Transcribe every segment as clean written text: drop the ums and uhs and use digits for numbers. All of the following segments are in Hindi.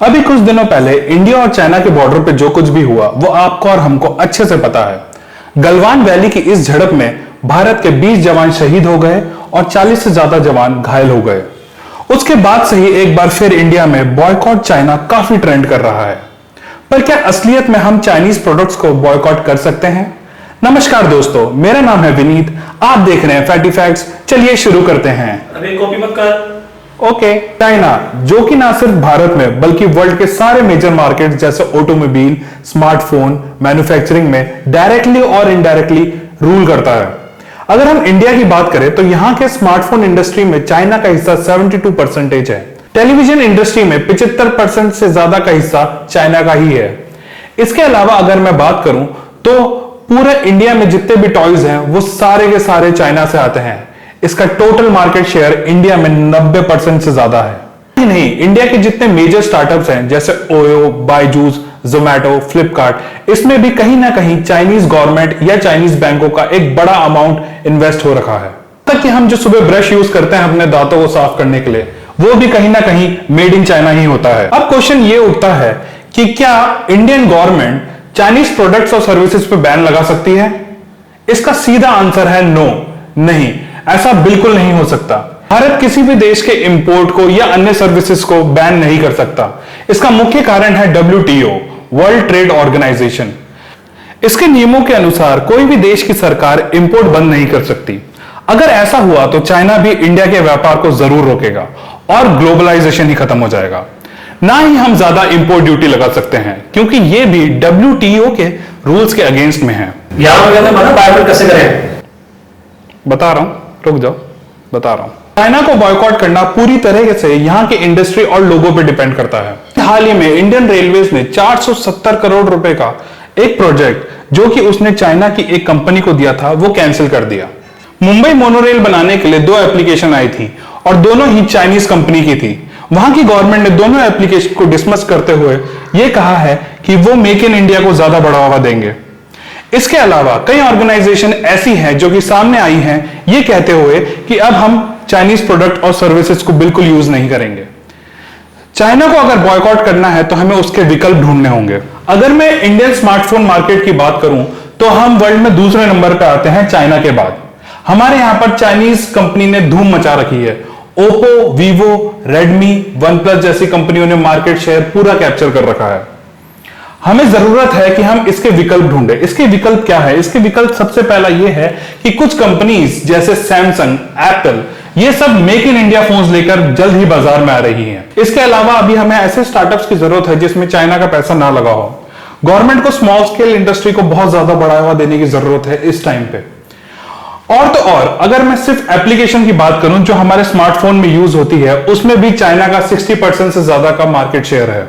अभी कुछ दिनों पहले इंडिया और चाइना के बॉर्डर पे जो कुछ भी हुआ वो आपको और हमको अच्छे से पता है। गलवान वैली की इस झड़प में भारत के 20 जवान शहीद हो गए और 40 से ज्यादा जवान घायल हो गए। उसके बाद से ही एक बार फिर इंडिया में बॉयकॉट चाइना काफी ट्रेंड कर रहा है। पर क्या असलियत में हम चाइनीज प्रोडक्ट्स को बॉयकॉट कर सकते हैं? नमस्कार दोस्तों, मेरा नाम है विनीत, आप देख रहे हैं फैटी फैक्ट्स। चलिए शुरू करते हैं। अरे कॉपी मत कर। ओके, चाइना जो कि ना सिर्फ भारत में बल्कि वर्ल्ड के सारे मेजर मार्केट जैसे ऑटोमोबाइल, स्मार्टफोन, मैन्युफैक्चरिंग में डायरेक्टली और इनडायरेक्टली रूल करता है। अगर हम इंडिया की बात करें तो यहां के स्मार्टफोन इंडस्ट्री में चाइना का हिस्सा 72% है। टेलीविजन इंडस्ट्री में 75% से ज्यादा का हिस्सा चाइना का ही है। इसके अलावा अगर मैं बात करूं तो पूरे इंडिया में जितने भी टॉयज हैं वो सारे के सारे चाइना से आते हैं। इसका टोटल मार्केट शेयर इंडिया में 90% से ज्यादा है। नहीं, इंडिया के जितने मेजर स्टार्टअप्स हैं जैसे ओयो, बायजूस, जोमैटो, फ्लिपकार्ट, इसमें भी कहीं ना कहीं चाइनीज गवर्नमेंट या चाइनीज बैंकों का एक बड़ा अमाउंट इन्वेस्ट हो रखा है। तक कि हम जो सुबह ब्रश यूज करते हैं अपने दांतों को साफ करने के लिए, वो भी कहीं ना कहीं मेड इन चाइना ही होता है। अब क्वेश्चन ये उठता है कि क्या इंडियन गवर्नमेंट चाइनीज प्रोडक्ट्स और सर्विसेज पे बैन लगा सकती है? इसका सीधा आंसर है नो, नहीं, ऐसा बिल्कुल नहीं हो सकता। भारत किसी भी देश के इंपोर्ट को या अन्य सर्विसेज को बैन नहीं कर सकता। इसका मुख्य कारण है WTO, वर्ल्ड ट्रेड ऑर्गेनाइजेशन। इसके नियमों के अनुसार कोई भी देश की सरकार इंपोर्ट बंद नहीं कर सकती। अगर ऐसा हुआ तो चाइना भी इंडिया के व्यापार को जरूर रोकेगा और ग्लोबलाइजेशन ही खत्म हो जाएगा। ना ही हम ज्यादा इंपोर्ट ड्यूटी लगा सकते हैं क्योंकि ये भी WTO के रूल्स के अगेंस्ट में है। कैसे करें? बता रहा हूं, रुक जाओ, बता रहा हूं। चाइना को बॉयकॉट करना पूरी तरह से यहां के इंडस्ट्री और लोगों पे डिपेंड करता है। हाल ही में इंडियन रेलवेज ने 470 करोड़ रुपए का एक प्रोजेक्ट जो कि उसने चाइना की एक कंपनी को दिया था वो कैंसिल कर दिया। मुंबई मोनोरेल बनाने के लिए 2 एप्लीकेशन आई थी और दोनों ही चाइनीज कंपनी की थी। वहां की गवर्नमेंट ने दोनों एप्लीकेशन को डिसमिस करते हुए यह कहा है कि वो मेक इन इंडिया को ज्यादा बढ़ावा देंगे। इसके अलावा कई ऑर्गेनाइजेशन ऐसी हैं जो कि सामने आई हैं ये कहते हुए कि अब हम चाइनीज प्रोडक्ट और सर्विसेज को बिल्कुल यूज नहीं करेंगे। चाइना को अगर बॉयकॉट करना है तो हमें उसके विकल्प ढूंढने होंगे। अगर मैं इंडियन स्मार्टफोन मार्केट की बात करूं तो हम वर्ल्ड में दूसरे नंबर पर आते हैं चाइना के बाद। हमारे यहां पर चाइनीज कंपनी ने धूम मचा रखी है। Oppo, Vivo, Redmi, one plus जैसी कंपनियों ने मार्केट शेयर पूरा कैप्चर कर रखा है। हमें जरूरत है कि हम इसके विकल्प ढूंढें। इसके विकल्प क्या है? इसके विकल्प सबसे पहला यह है कि कुछ कंपनीज जैसे सैमसंग, एप्पल, ये सब मेक इन इंडिया फोन्स लेकर जल्द ही बाजार में आ रही हैं। इसके अलावा अभी हमें ऐसे स्टार्टअप्स की जरूरत है जिसमें चाइना का पैसा ना लगा हो। गवर्नमेंट को स्मॉल स्केल इंडस्ट्री को बहुत ज्यादा बढ़ावा देने की जरूरत है इस टाइम पे। और तो और अगर मैं सिर्फ एप्लीकेशन की बात करूं जो हमारे स्मार्टफोन में यूज होती है, उसमें भी चाइना का 60% से ज्यादा का मार्केट शेयर है।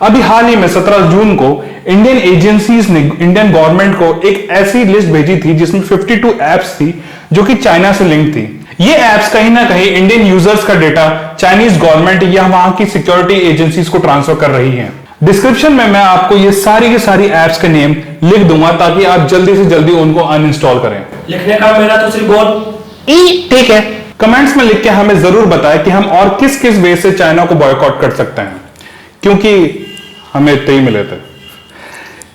अभी हाल ही में 17 जून को इंडियन एजेंसीज ने इंडियन गवर्नमेंट को एक ऐसी लिस्ट भेजी थी जिसमें 52 एप्स थी जो कि चाइना से लिंक थी। ये एप्स कहीं ना कहीं इंडियन यूजर्स का डेटा चाइनीज गवर्नमेंट या वहां की सिक्योरिटी एजेंसीज को ट्रांसफर कर रही हैं। डिस्क्रिप्शन में मैं आपको ये सारी की सारी एप्स के नेम लिख दूंगा ताकि आप जल्दी से जल्दी उनको अनइंस्टॉल करें। लिखने का मेरा तो सिर्फ बोल ठीक है। कमेंट्स में लिख के हमें जरूर बताएं कि हम और किस किस वे से चाइना को बॉयकॉट कर सकते हैं, क्योंकि हमें इतने ही मिले थे।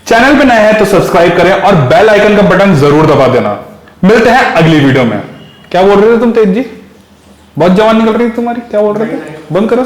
चैनल पे नए हैं तो सब्सक्राइब करें और बेल आइकन का बटन जरूर दबा देना। मिलते हैं अगली वीडियो में। क्या बोल रहे थे तुम तेज जी? बहुत जवान निकल रही है तुम्हारी, क्या बोल रहे थे? बंद करो।